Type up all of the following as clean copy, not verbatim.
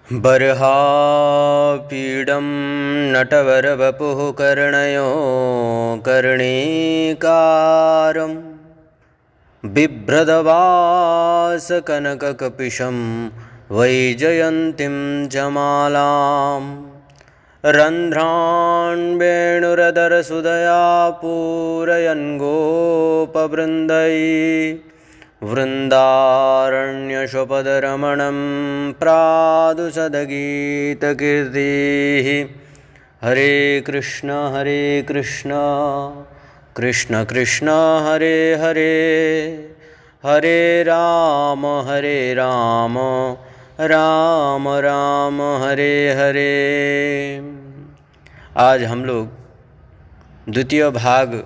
बर्हापीडं नटवरवपुः कर्णयो कर्णीकारं बिभ्रदवासकनककपिशं वैजयन्तीं जमालां रन्ध्रान् वेणुरदरसुधया पूरयन् गोपवृन्दैः वृन्दारण्यशोपदरमणं प्रादुषदगीतकीर्तिः। हरे कृष्ण कृष्ण कृष्ण हरे हरे, हरे राम राम राम हरे हरे। आज हम लोग द्वितीय भाग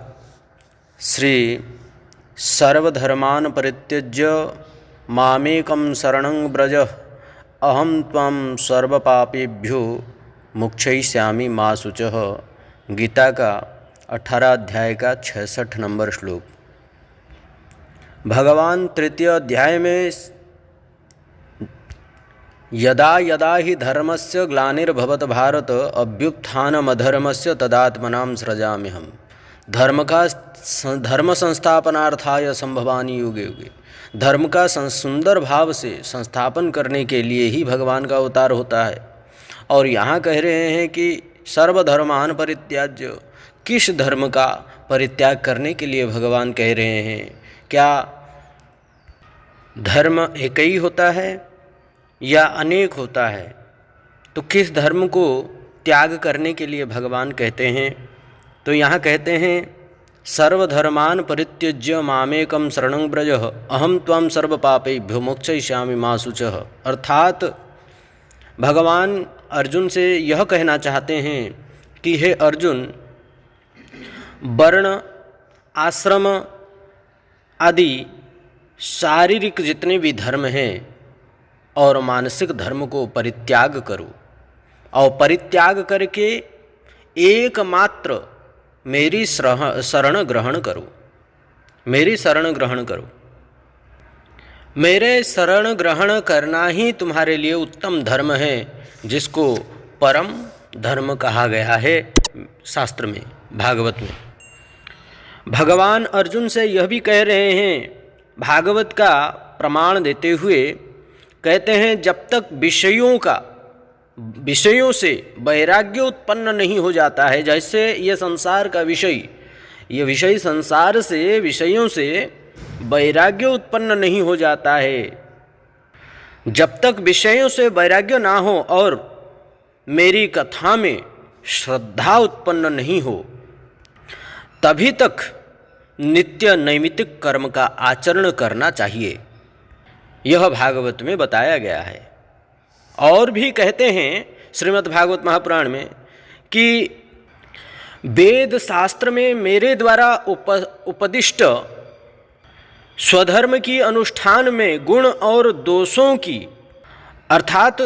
श्री सर्वधर्मान् परित्यज्य मामेकं शरणं व्रज अहं त्वां सर्वपापेभ्यो मोक्षयिष्यामि मा शुचः, गीता का 18 अध्याय का 66 नंबर श्लोक। भगवान तृतीय अध्याय में यदा यदा हि धर्मस्य ग्लानिर्भवत भारत अभ्युत्थानमधर्मस्य तदात्मनां सृजाम्यहम्, धर्म संस्थापनार्थाय संभवानि युगे युगे। धर्म का सुंदर भाव से संस्थापन करने के लिए ही भगवान का अवतार होता है। और यहाँ कह रहे हैं कि सर्वधर्मान परित्याज्य, किस धर्म का परित्याग करने के लिए भगवान कह रहे हैं? क्या धर्म एक ही होता है या अनेक होता है? तो किस धर्म को त्याग करने के लिए भगवान कहते हैं? तो यहाँ कहते हैं सर्वधर्मान परित्यज्य मामेकं शरणं व्रज अहं त्वां सर्वपापेभ्यो मोक्षयिष्यामि मा शुचः। अर्थात भगवान अर्जुन से यह कहना चाहते हैं कि हे अर्जुन, वर्ण आश्रम आदि शारीरिक जितने भी धर्म हैं और मानसिक धर्म को परित्याग करो, और परित्याग करके एकमात्र मेरी शरण ग्रहण करो, मेरी शरण ग्रहण करो। मेरे शरण ग्रहण करना ही तुम्हारे लिए उत्तम धर्म है, जिसको परम धर्म कहा गया है शास्त्र में, भागवत में। भगवान अर्जुन से यह भी कह रहे हैं, भागवत का प्रमाण देते हुए कहते हैं, जब तक विषयों से वैराग्य उत्पन्न नहीं हो जाता है, जैसे ये संसार का विषय संसार से विषयों से वैराग्य उत्पन्न नहीं हो जाता है, जब तक विषयों से वैराग्य ना हो और मेरी कथा में श्रद्धा उत्पन्न नहीं हो, तभी तक नित्य नैमित्तिक कर्म का आचरण करना चाहिए। यह भागवत में बताया गया है। और भी कहते हैं श्रीमद् भागवत महापुराण में कि वेद शास्त्र में मेरे द्वारा उपदिष्ट स्वधर्म की अनुष्ठान में गुण और दोषों की, अर्थात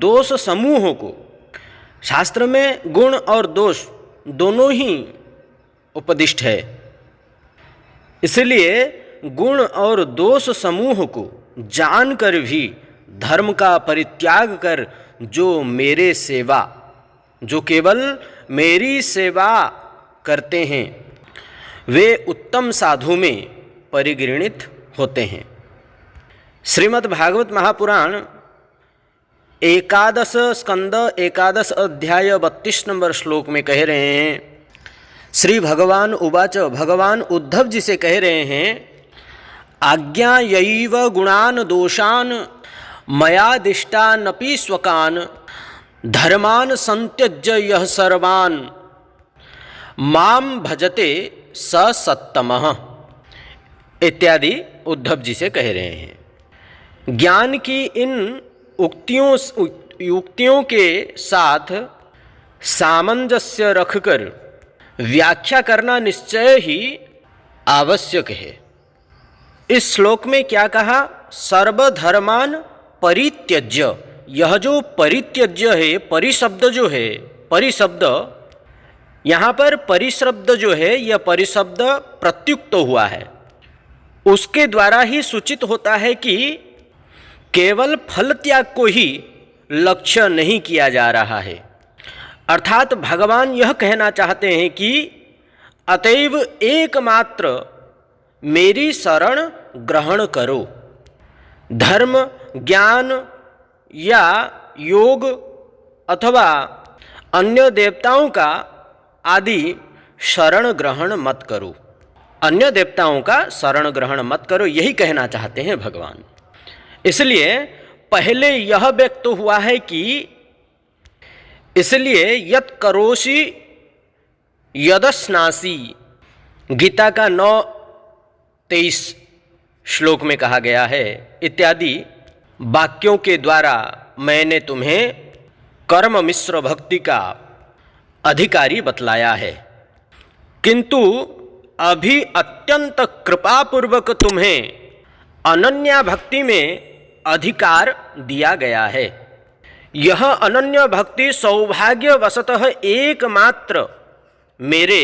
दोष समूहों को, शास्त्र में गुण और दोष दोनों ही उपदिष्ट है, इसलिए गुण और दोष समूह को जानकर भी धर्म का परित्याग कर जो केवल मेरी सेवा करते हैं, वे उत्तम साधु में परिगणित होते हैं। श्रीमद् भागवत महापुराण 11 स्कंद 11 अध्याय 32 नंबर श्लोक में कह रहे हैं, श्री भगवान उवाच, भगवान उद्धव जी से कह रहे हैं, आज्ञायैव गुणान् दोषान् मयादिष्टानपि स्वकान् धर्मान् संत्यज्य यः सर्वान् मां भजते स सत्तमः, इत्यादि उद्धव जी से कह रहे हैं। ज्ञान की इन युक्तियों के साथ सामंजस्य रखकर व्याख्या करना निश्चय ही आवश्यक है। इस श्लोक में क्या कहा? सर्वधर्मान परित्यज्य। यह जो परित्यज्य है, परिशब्द जो है, परिशब्द यहाँ पर परिशब्द जो है, यह परिशब्द प्रत्युक्त हुआ है। उसके द्वारा ही सूचित होता है कि केवल फल त्याग को ही लक्ष्य नहीं किया जा रहा है। अर्थात भगवान यह कहना चाहते हैं कि अतएव एकमात्र मेरी शरण ग्रहण करो। धर्म, ज्ञान या योग अथवा अन्य देवताओं का आदि शरण ग्रहण मत करो। अन्य देवताओं का शरण ग्रहण मत करो, यही कहना चाहते हैं भगवान। इसलिए पहले यह व्यक्त हुआ है कि इसलिए यत् करोषि यदश्नासि, गीता का 9:23 श्लोक में कहा गया है, इत्यादि वाक्यों के द्वारा मैंने तुम्हें कर्म मिश्र भक्ति का अधिकारी बतलाया है, किंतु अभी अत्यंत कृपापूर्वक तुम्हें अनन्या भक्ति में अधिकार दिया गया है। यह अनन्य भक्ति सौभाग्यवशतः एकमात्र मेरे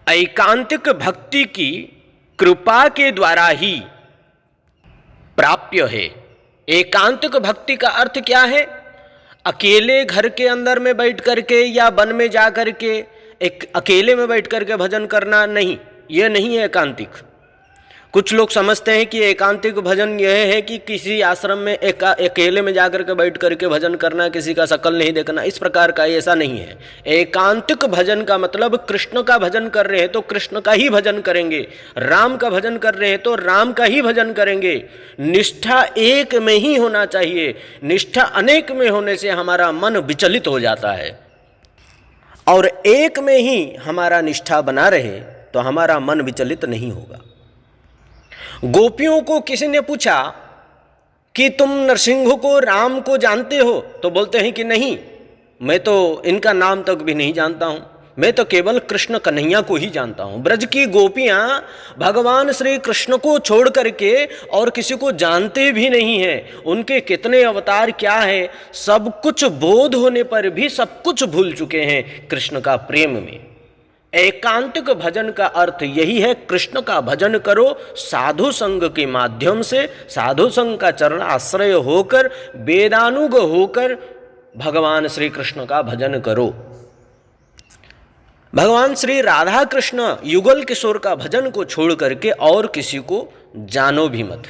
एकांतिक भक्ति की कृपा के द्वारा ही प्राप्य है। एकांतिक भक्ति का अर्थ क्या है? अकेले घर के अंदर में बैठ करके या वन में जा करके एक अकेले में बैठ करके भजन करना नहीं, यह नहीं है एकांतिक। कुछ लोग समझते हैं कि एकांतिक भजन यह है कि किसी आश्रम में अकेले में जाकर के बैठ करके भजन करना, किसी का शकल नहीं देखना, इस प्रकार का ऐसा नहीं है। एकांतिक भजन का मतलब कृष्ण का भजन कर रहे हैं तो कृष्ण का ही भजन करेंगे, राम का भजन कर रहे हैं तो राम का ही भजन करेंगे। निष्ठा एक में ही होना चाहिए। निष्ठा अनेक में होने से हमारा मन विचलित हो जाता है, और एक में ही हमारा निष्ठा बना रहे तो हमारा मन विचलित नहीं होगा। गोपियों को किसी ने पूछा कि तुम नरसिंह को, राम को जानते हो? तो बोलते हैं कि नहीं, मैं तो इनका नाम तक भी नहीं जानता हूं, मैं तो केवल कृष्ण कन्हैया को ही जानता हूं। ब्रज की गोपियां भगवान श्री कृष्ण को छोड़ करके और किसी को जानते भी नहीं हैं। उनके कितने अवतार क्या है, सब कुछ बोध होने पर भी सब कुछ भूल चुके हैं कृष्ण का प्रेम में। एकांतिक भजन का अर्थ यही है, कृष्ण का भजन करो साधु संग के माध्यम से, साधु संग का चरण आश्रय होकर, वेदानुग होकर भगवान श्री कृष्ण का भजन करो। भगवान श्री राधा कृष्ण युगल किशोर का भजन को छोड़ करके और किसी को जानो भी मत।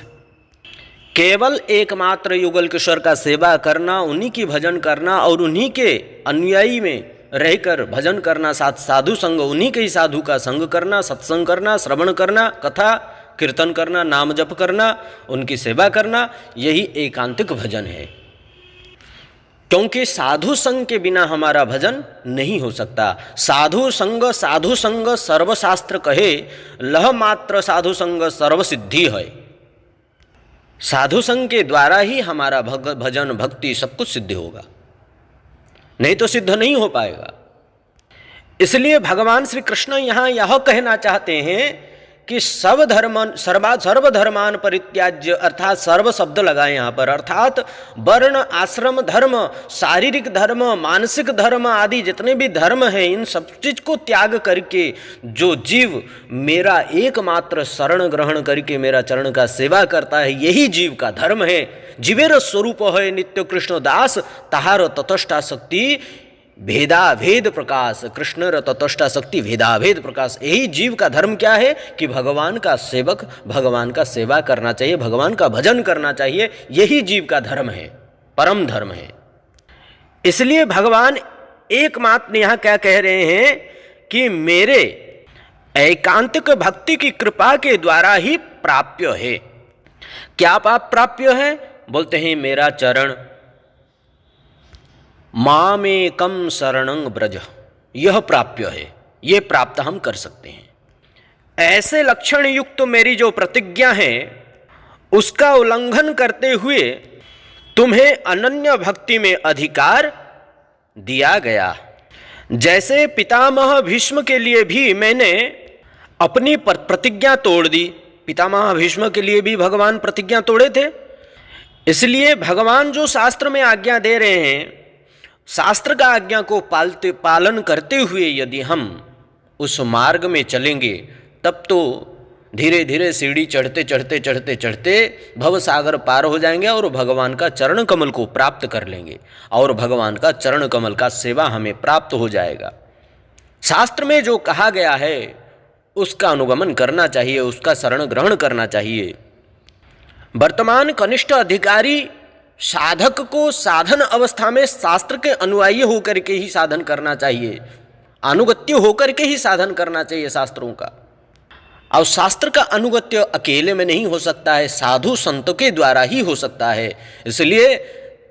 केवल एकमात्र युगल किशोर का सेवा करना, उन्हीं की भजन करना और उन्हीं के अनुयायी में रहकर भजन करना, साथ साधु संग, उन्हीं के ही साधु का संग करना, सत्संग करना, श्रवण करना, कथा कीर्तन करना, नाम जप करना, उनकी सेवा करना, यही एकांतिक भजन है। क्योंकि साधु संग के बिना हमारा भजन नहीं हो सकता। साधु संग सर्वशास्त्र कहे, लह मात्र साधु संग सर्व सिद्धि है। साधु संग के द्वारा ही हमारा भजन भक्ति सब कुछ सिद्ध होगा, नहीं तो सिद्ध नहीं हो पाएगा। इसलिए भगवान श्री कृष्ण यहाँ यह कहना चाहते हैं कि सर्वधर्मान परित्याज्य, अर्थात सर्व शब्द लगाए यहाँ पर, अर्थात वर्ण, आश्रम धर्म, शारीरिक धर्म, मानसिक धर्म आदि जितने भी धर्म हैं, इन सब चीज को त्याग करके जो जीव मेरा एकमात्र शरण ग्रहण करके मेरा चरण का सेवा करता है, यही जीव का धर्म है। जीवेर स्वरूप है नित्य कृष्ण दास, ताहार ततष्टा शक्ति भेदाभेद प्रकाश। कृष्ण र ततष्टा शक्ति भेदाभेद प्रकाश। यही जीव का धर्म क्या है कि भगवान का सेवक, भगवान का सेवा करना चाहिए, भगवान का भजन करना चाहिए। यही जीव का धर्म है, परम धर्म है। इसलिए भगवान एकमात्र यहाँ क्या कह रहे हैं कि मेरे एकांतिक भक्ति की कृपा के द्वारा ही प्राप्य है। क्या पाप प्राप्य है? बोलते हैं मेरा चरण, मामेकम शरणं ब्रज, यह प्राप्य है, यह प्राप्त हम कर सकते हैं। ऐसे लक्षण युक्त मेरी जो प्रतिज्ञा है उसका उल्लंघन करते हुए तुम्हें अनन्य भक्ति में अधिकार दिया गया। जैसे पितामह भीष्म के लिए भी मैंने अपनी प्रतिज्ञा तोड़ दी। पितामह भीष्म के लिए भी भगवान प्रतिज्ञा तोड़े थे। इसलिए भगवान जो शास्त्र में आज्ञा दे रहे हैं, शास्त्र का आज्ञा को पालन करते हुए यदि हम उस मार्ग में चलेंगे, तब तो धीरे धीरे सीढ़ी चढ़ते चढ़ते चढ़ते चढ़ते भव सागर पार हो जाएंगे और भगवान का चरण कमल को प्राप्त कर लेंगे और भगवान का चरण कमल का सेवा हमें प्राप्त हो जाएगा। शास्त्र में जो कहा गया है उसका अनुगमन करना चाहिए, उसका शरण ग्रहण करना चाहिए। वर्तमान कनिष्ठ अधिकारी साधक को साधन अवस्था में शास्त्र के अनुयायी होकर के ही साधन करना चाहिए, अनुगत्य होकर के ही साधन करना चाहिए शास्त्रों का। और शास्त्र का अनुगत्य अकेले में नहीं हो सकता है, साधु संतों के द्वारा ही हो सकता है। इसलिए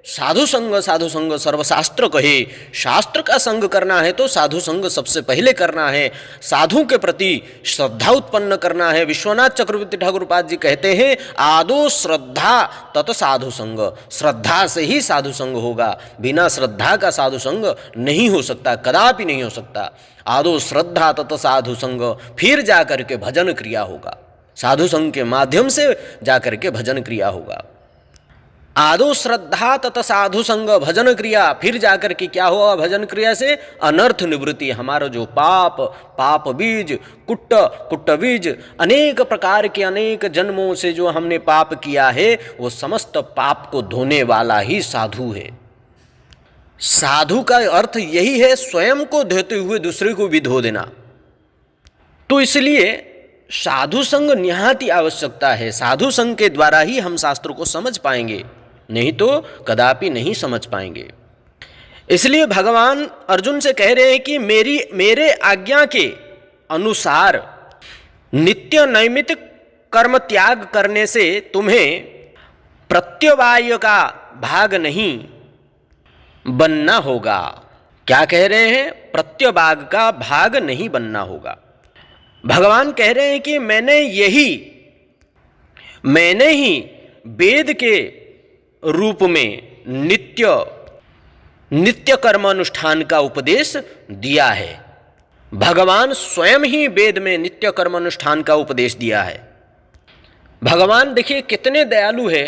साधु संग सर्वशास्त्र कहे, शास्त्र का संग करना है तो साधु संग सबसे पहले करना है, साधु के प्रति श्रद्धा उत्पन्न करना है। विश्वनाथ चक्रवर्ती ठाकुर पाद जी कहते हैं आदो श्रद्धा तत साधु संग, श्रद्धा से ही साधु संग होगा, बिना श्रद्धा का साधु संग नहीं हो सकता, कदापि नहीं हो सकता। आदो श्रद्धा तत साधु संग, फिर जाकर के भजन क्रिया होगा, साधु संग के माध्यम से जाकर के भजन क्रिया होगा। आदो श्रद्धा तत साधु संग भजन क्रिया, फिर जाकर के क्या हुआ भजन क्रिया से? अनर्थ निवृत्ति। हमारा जो पाप बीज कुट्ट बीज, अनेक प्रकार के अनेक जन्मों से जो हमने पाप किया है वो समस्त पाप को धोने वाला ही साधु है। साधु का अर्थ यही है, स्वयं को धोते हुए दूसरे को भी धो देना। तो इसलिए साधु संग निहायत ही आवश्यकता है। साधु संग के द्वारा ही हम शास्त्रों को समझ पाएंगे, नहीं तो कदापि नहीं समझ पाएंगे। इसलिए भगवान अर्जुन से कह रहे हैं कि मेरे आज्ञा के अनुसार नित्य नैमित्तिक कर्म त्याग करने से तुम्हें प्रत्यवाय का भाग नहीं बनना होगा। क्या कह रहे हैं? प्रत्यवाग का भाग नहीं बनना होगा। भगवान कह रहे हैं कि मैंने ही वेद के रूप में नित्य कर्म अनुष्ठान का उपदेश दिया है। भगवान स्वयं ही वेद में नित्य कर्म अनुष्ठान का उपदेश दिया है। भगवान देखिए कितने दयालु है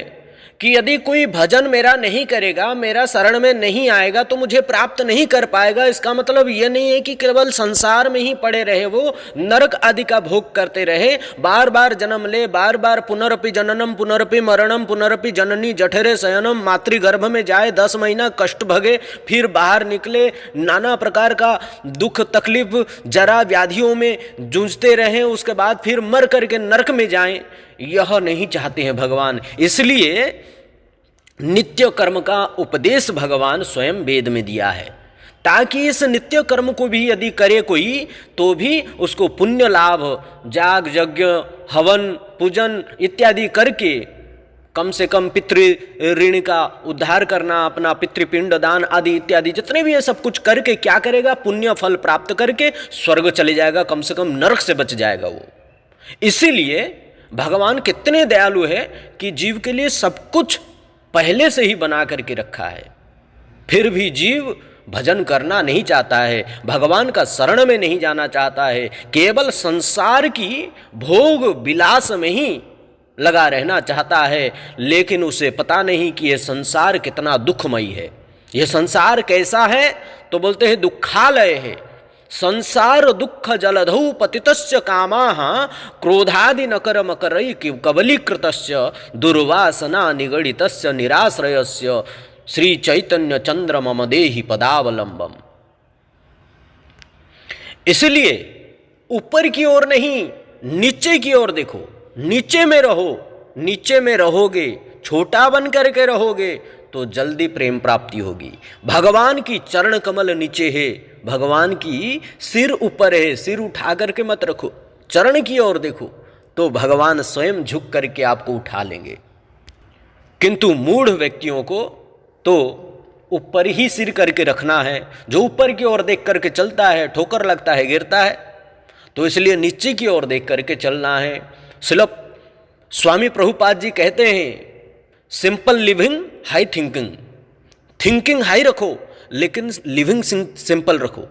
कि यदि कोई भजन मेरा नहीं करेगा, मेरा शरण में नहीं आएगा तो मुझे प्राप्त नहीं कर पाएगा। इसका मतलब ये नहीं है कि केवल संसार में ही पड़े रहे, वो नरक आदि का भोग करते रहे, बार बार जन्म ले, बार बार पुनरपि जननम पुनरपि मरणम पुनरपि जननी जठरे शयनम, मातृगर्भ में जाए 10 महीना कष्ट भगे, फिर बाहर निकले, नाना प्रकार का दुख तकलीफ जरा व्याधियों में जूझते रहें, उसके बाद फिर मर करके नरक में जाएं। यह नहीं चाहते हैं भगवान। इसलिए नित्य कर्म का उपदेश भगवान स्वयं वेद में दिया है, ताकि इस नित्य कर्म को भी यदि करे कोई तो भी उसको पुण्य लाभ, जाग यज्ञ हवन पूजन इत्यादि करके कम से कम पितृ ऋण का उद्धार करना, अपना पितृपिंड दान आदि इत्यादि जितने भी ये सब कुछ करके क्या करेगा? पुण्य फल प्राप्त करके स्वर्ग चले जाएगा, कम से कम नरक से बच जाएगा वो। इसीलिए भगवान कितने दयालु है कि जीव के लिए सब कुछ पहले से ही बना करके रखा है, फिर भी जीव भजन करना नहीं चाहता है, भगवान का शरण में नहीं जाना चाहता है, केवल संसार की भोग विलास में ही लगा रहना चाहता है। लेकिन उसे पता नहीं कि यह संसार कितना दुखमयी है। यह संसार कैसा है? तो बोलते हैं दुखालय है। संसार दुख जलधौ पतितस्य कामाः क्रोधादि नकर मकरै कबलीकृतस्य दुर्वासना निगडितस्य निराश्रयस्य श्री चैतन्य चंद्र मम देहि पदावलंबम। इसलिए ऊपर की ओर नहीं, नीचे की ओर देखो, नीचे में रहो। नीचे में रहोगे, छोटा बन करके रहोगे तो जल्दी प्रेम प्राप्ति होगी। भगवान की चरण कमल नीचे है, भगवान की सिर ऊपर है, सिर उठा करके मत रखो, चरण की ओर देखो तो भगवान स्वयं झुक करके आपको उठा लेंगे। किंतु मूढ़ व्यक्तियों को तो ऊपर ही सिर करके रखना है। जो ऊपर की ओर देख करके चलता है ठोकर लगता है, गिरता है। तो इसलिए नीचे की ओर देख करके चलना है। श्रील स्वामी प्रभुपाद जी कहते हैं simple living high thinking, thinking high रखो लेकिन लिविंग सिंपल रखो।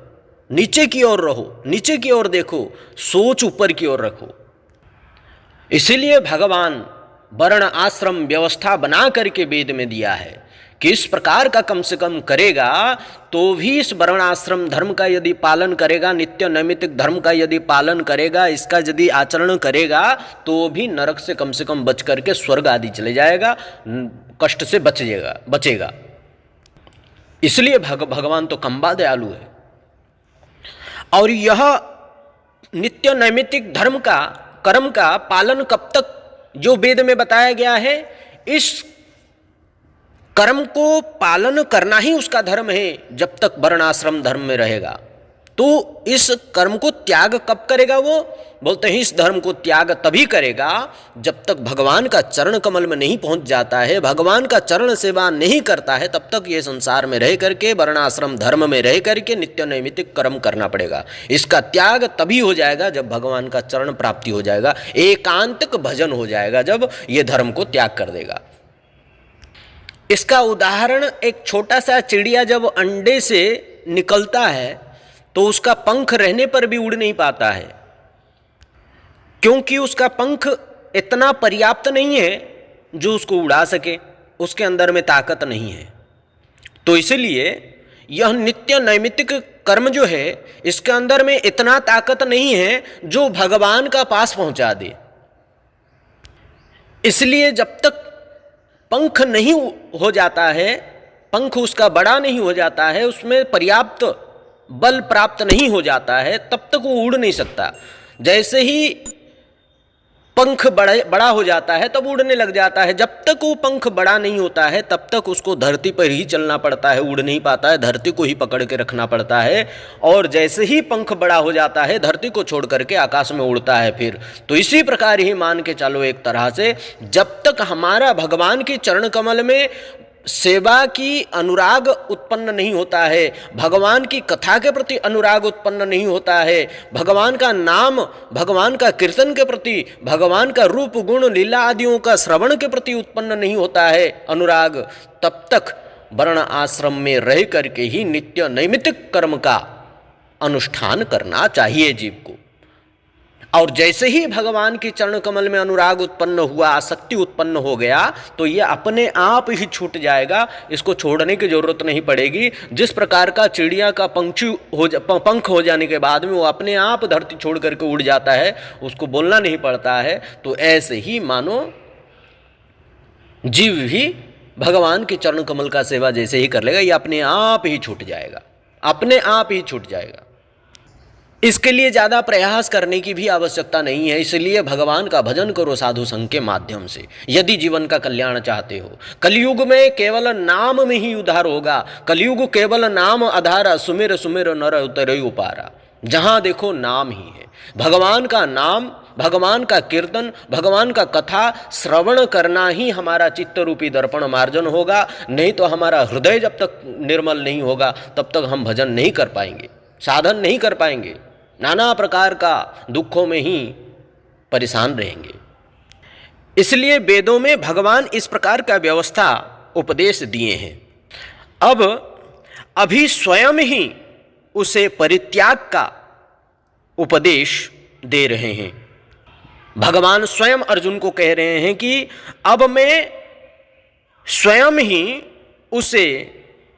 नीचे की ओर रहो, नीचे की ओर देखो, सोच ऊपर की ओर रखो। इसीलिए भगवान वर्ण आश्रम व्यवस्था बना करके वेद में दिया है कि इस प्रकार का कम से कम करेगा तो भी इस वर्णाश्रम धर्म का यदि पालन करेगा, नित्य नैमित्तिक धर्म का यदि पालन करेगा, इसका यदि आचरण करेगा तो भी नरक से कम बच करके स्वर्ग आदि चले जाएगा, कष्ट से बचेगा। इसलिए भगवान तो कंबा दयालु है। और यह नित्य नैमित्तिक धर्म का कर्म का पालन कब तक, जो वेद में बताया गया है, इस कर्म को पालन करना ही उसका धर्म है जब तक वर्णाश्रम धर्म में रहेगा। तो इस कर्म को त्याग कब करेगा? वो बोलते हैं इस धर्म को त्याग तभी करेगा जब तक भगवान का चरण कमल में नहीं पहुंच जाता है, भगवान का चरण सेवा नहीं करता है, तब तक ये संसार में रह करके, वर्णाश्रम धर्म में रह करके नित्य नैमित्तिक कर्म करना पड़ेगा। इसका त्याग तभी हो जाएगा जब भगवान का चरण प्राप्ति हो जाएगा, एकांतिक भजन हो जाएगा, जब ये धर्म को त्याग कर देगा। इसका उदाहरण एक छोटा सा चिड़िया जब अंडे से निकलता है तो उसका पंख रहने पर भी उड़ नहीं पाता है, क्योंकि उसका पंख इतना पर्याप्त नहीं है जो उसको उड़ा सके, उसके अंदर में ताकत नहीं है। तो इसलिए यह नित्य नैमित्तिक कर्म जो है, इसके अंदर में इतना ताकत नहीं है जो भगवान का पास पहुंचा दे। इसलिए जब तक पंख नहीं हो जाता है, पंख उसका बड़ा नहीं हो जाता है, उसमें पर्याप्त बल प्राप्त नहीं हो जाता है, तब तक वो उड़ नहीं सकता। जैसे ही पंख बड़ा हो जाता है तब उड़ने लग जाता है। जब तक वो पंख बड़ा नहीं होता है तब तक उसको धरती पर ही चलना पड़ता है, उड़ नहीं पाता है, धरती को ही पकड़ के रखना पड़ता है। और जैसे ही पंख बड़ा हो जाता है धरती को छोड़ करके आकाश में उड़ता है फिर। तो इसी प्रकार ही मान के चलो एक तरह से, जब तक हमारा भगवान के चरण कमल में सेवा की अनुराग उत्पन्न नहीं होता है, भगवान की कथा के प्रति अनुराग उत्पन्न नहीं होता है, भगवान का नाम, भगवान का कीर्तन के प्रति, भगवान का रूप गुण लीला आदियों का श्रवण के प्रति उत्पन्न नहीं होता है अनुराग, तब तक वर्ण आश्रम में रह करके ही नित्य नैमित्तिक कर्म का अनुष्ठान करना चाहिए जीव को। और जैसे ही भगवान के चरण कमल में अनुराग उत्पन्न हुआ, आसक्ति उत्पन्न हो गया, तो ये अपने आप ही छूट जाएगा, इसको छोड़ने की जरूरत नहीं पड़ेगी। जिस प्रकार का चिड़िया का पंख हो जाने के बाद में वो अपने आप धरती छोड़ करके उड़ जाता है, उसको बोलना नहीं पड़ता है, तो ऐसे ही मानो जीव भी भगवान के चरण कमल का सेवा जैसे ही कर लेगा, ये अपने आप ही छूट जाएगा, अपने आप ही छूट जाएगा। इसके लिए ज़्यादा प्रयास करने की भी आवश्यकता नहीं है। इसलिए भगवान का भजन करो साधु संग के माध्यम से, यदि जीवन का कल्याण चाहते हो। कलयुग में केवल नाम में ही उद्धार होगा। कलयुग केवल नाम आधारा, सुमिर सुमिर नर उतरे उपारा। जहाँ देखो नाम ही है, भगवान का नाम, भगवान का कीर्तन, भगवान का कथा श्रवण करना ही हमारा चित्त रूपी दर्पण मार्जन होगा। नहीं तो हमारा हृदय जब तक निर्मल नहीं होगा तब तक हम भजन नहीं कर पाएंगे, साधन नहीं कर पाएंगे, नाना प्रकार का दुखों में ही परेशान रहेंगे। इसलिए वेदों में भगवान इस प्रकार का व्यवस्था उपदेश दिए हैं। अब अभी स्वयं ही उसे परित्याग का उपदेश दे रहे हैं। भगवान स्वयं अर्जुन को कह रहे हैं कि अब मैं स्वयं ही उसे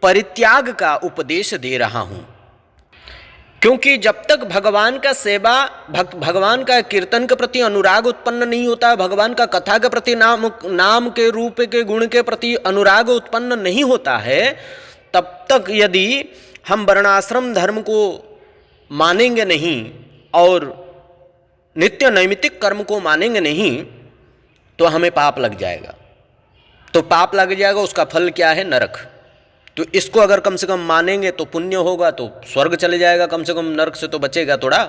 परित्याग का उपदेश दे रहा हूं, क्योंकि जब तक भगवान का सेवा, भगवान का कीर्तन के प्रति अनुराग उत्पन्न नहीं होता, भगवान का कथा के प्रति, नाम के रूप के गुण के प्रति अनुराग उत्पन्न नहीं होता है, तब तक यदि हम वर्णाश्रम धर्म को मानेंगे नहीं और नित्य नैमित्तिक कर्म को मानेंगे नहीं तो हमें पाप लग जाएगा। तो पाप लग जाएगा, उसका फल क्या है? नरक। तो इसको अगर कम से कम मानेंगे तो पुण्य होगा, तो स्वर्ग चले जाएगा, कम से कम नरक से तो बचेगा थोड़ा।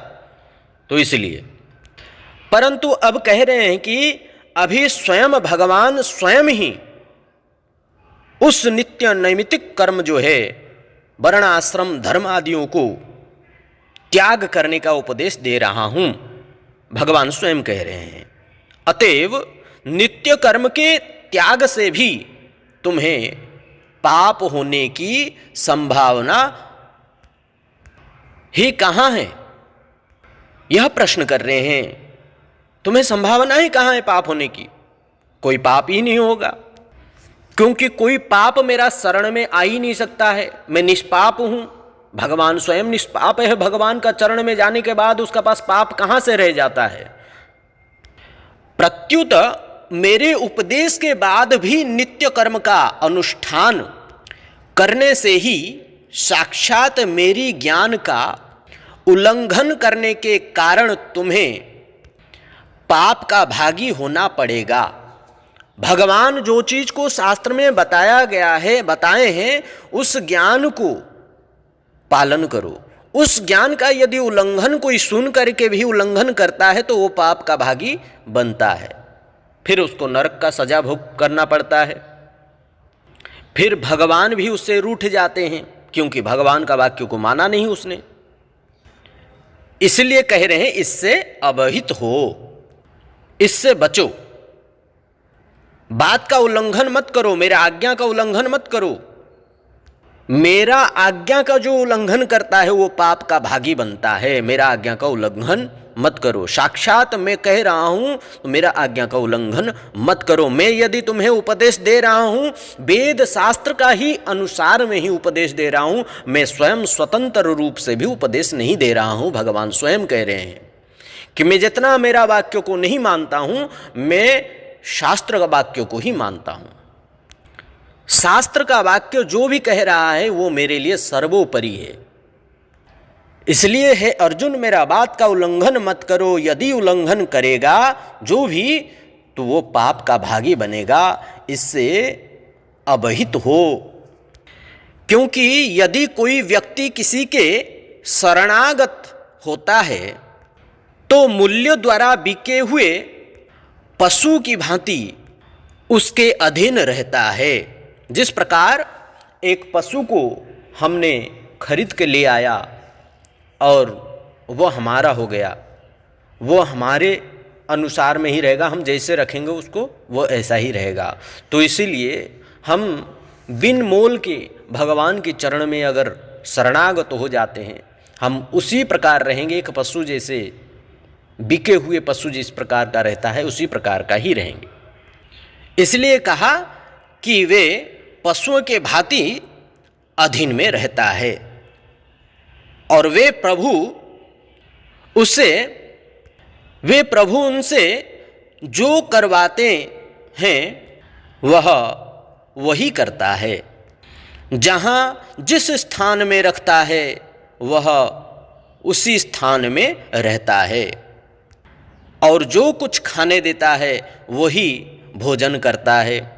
तो इसलिए, परंतु अब कह रहे हैं कि अभी स्वयं भगवान स्वयं ही उस नित्य नैमित्तिक कर्म जो है, वर्ण आश्रम धर्म आदियों को त्याग करने का उपदेश दे रहा हूं, भगवान स्वयं कह रहे हैं। अतएव नित्य कर्म के त्याग से भी तुम्हें पाप होने की संभावना ही कहां है, यह प्रश्न कर रहे हैं। तुम्हें संभावना ही कहां है पाप होने की? कोई पाप ही नहीं होगा। क्योंकि कोई पाप मेरा शरण में आ ही नहीं सकता है, मैं निष्पाप हूं। भगवान स्वयं निष्पाप है, भगवान का चरण में जाने के बाद उसका पास पाप कहां से रह जाता है। प्रत्युत मेरे उपदेश के बाद भी नित्य कर्म का अनुष्ठान करने से ही साक्षात मेरी ज्ञान का उल्लंघन करने के कारण तुम्हें पाप का भागी होना पड़ेगा। भगवान जो चीज को शास्त्र में बताया गया है, बताए हैं, उस ज्ञान को पालन करो। उस ज्ञान का यदि उल्लंघन कोई सुन करके भी उल्लंघन करता है तो वो पाप का भागी बनता है, फिर उसको नरक का सजा भोग करना पड़ता है। फिर भगवान भी उससे रूठ जाते हैं, क्योंकि भगवान का वाक्य को माना नहीं उसने। इसलिए कह रहे हैं इससे अवहित हो, इससे बचो, बात का उल्लंघन मत करो, मेरा आज्ञा का उल्लंघन मत करो। मेरा आज्ञा का जो उल्लंघन करता है वो पाप का भागी बनता है। मेरा आज्ञा का उल्लंघन मत करो। साक्षात मैं कह रहा हूं तो मेरा आज्ञा का उल्लंघन मत करो। मैं यदि तुम्हें उपदेश दे रहा हूं, वेद शास्त्र का ही अनुसार में ही उपदेश दे रहा हूं, मैं स्वयं स्वतंत्र रूप से भी उपदेश नहीं दे रहा हूं। भगवान स्वयं कह रहे हैं कि मैं जितना मेरा वाक्य को नहीं मानता हूं, मैं शास्त्र का वाक्य को ही मानता हूं। शास्त्र का वाक्य जो भी कह रहा है वो मेरे लिए सर्वोपरि है। इसलिए है अर्जुन, मेरा बात का उल्लंघन मत करो। यदि उल्लंघन करेगा जो भी तो वो पाप का भागी बनेगा, इससे अवहित हो। क्योंकि यदि कोई व्यक्ति किसी के शरणागत होता है तो मूल्य द्वारा बिके हुए पशु की भांति उसके अधीन रहता है। जिस प्रकार एक पशु को हमने खरीद के ले आया और वो हमारा हो गया, वो हमारे अनुसार में ही रहेगा, हम जैसे रखेंगे उसको वो ऐसा ही रहेगा। तो इसीलिए हम बिन मोल के भगवान के चरण में अगर शरणागत हो जाते हैं, हम उसी प्रकार रहेंगे। एक पशु जैसे बिके हुए पशु जिस प्रकार का रहता है उसी प्रकार का ही रहेंगे। इसलिए कहा कि वे पशुओं के भांति अधीन में रहता है और वे प्रभु उनसे जो करवाते हैं वह वही करता है। जहाँ जिस स्थान में रखता है वह उसी स्थान में रहता है और जो कुछ खाने देता है वही भोजन करता है।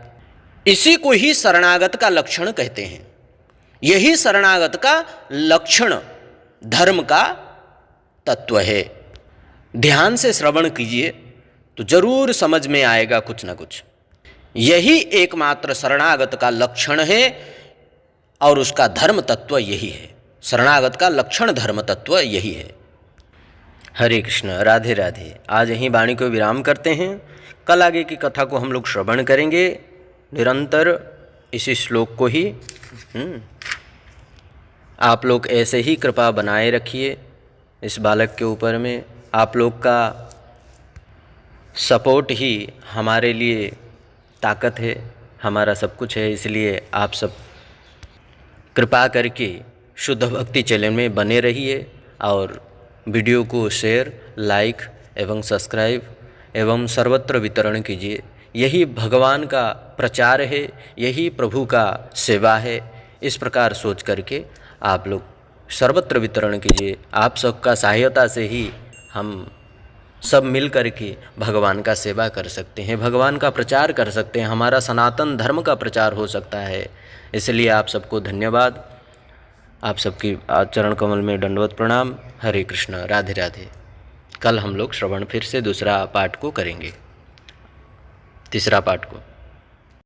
इसी को ही शरणागत का लक्षण कहते हैं। यही शरणागत का लक्षण धर्म का तत्व है। ध्यान से श्रवण कीजिए तो जरूर समझ में आएगा कुछ ना कुछ। यही एकमात्र शरणागत का लक्षण है और उसका धर्म तत्व यही है। शरणागत का लक्षण धर्म तत्व यही है। हरे कृष्ण, राधे राधे। आज यहीं वाणी को विराम करते हैं। कल आगे की कथा को हम लोग श्रवण करेंगे निरंतर इसी श्लोक को ही। आप लोग ऐसे ही कृपा बनाए रखिए इस बालक के ऊपर में। आप लोग का सपोर्ट ही हमारे लिए ताकत है, हमारा सब कुछ है। इसलिए आप सब कृपा करके शुद्ध भक्ति चैनल में बने रहिए और वीडियो को शेयर, लाइक एवं सब्सक्राइब एवं सर्वत्र वितरण कीजिए। यही भगवान का प्रचार है, यही प्रभु का सेवा है। इस प्रकार सोच करके आप लोग सर्वत्र वितरण कीजिए। आप सबका सहायता से ही हम सब मिल करके भगवान का सेवा कर सकते हैं, भगवान का प्रचार कर सकते हैं, हमारा सनातन धर्म का प्रचार हो सकता है। इसलिए आप सबको धन्यवाद। आप सबकी चरण कमल में दंडवत प्रणाम। हरे कृष्ण, राधे राधे। कल हम लोग श्रवण फिर से दूसरा पाठ को करेंगे, तीसरा पाठ को।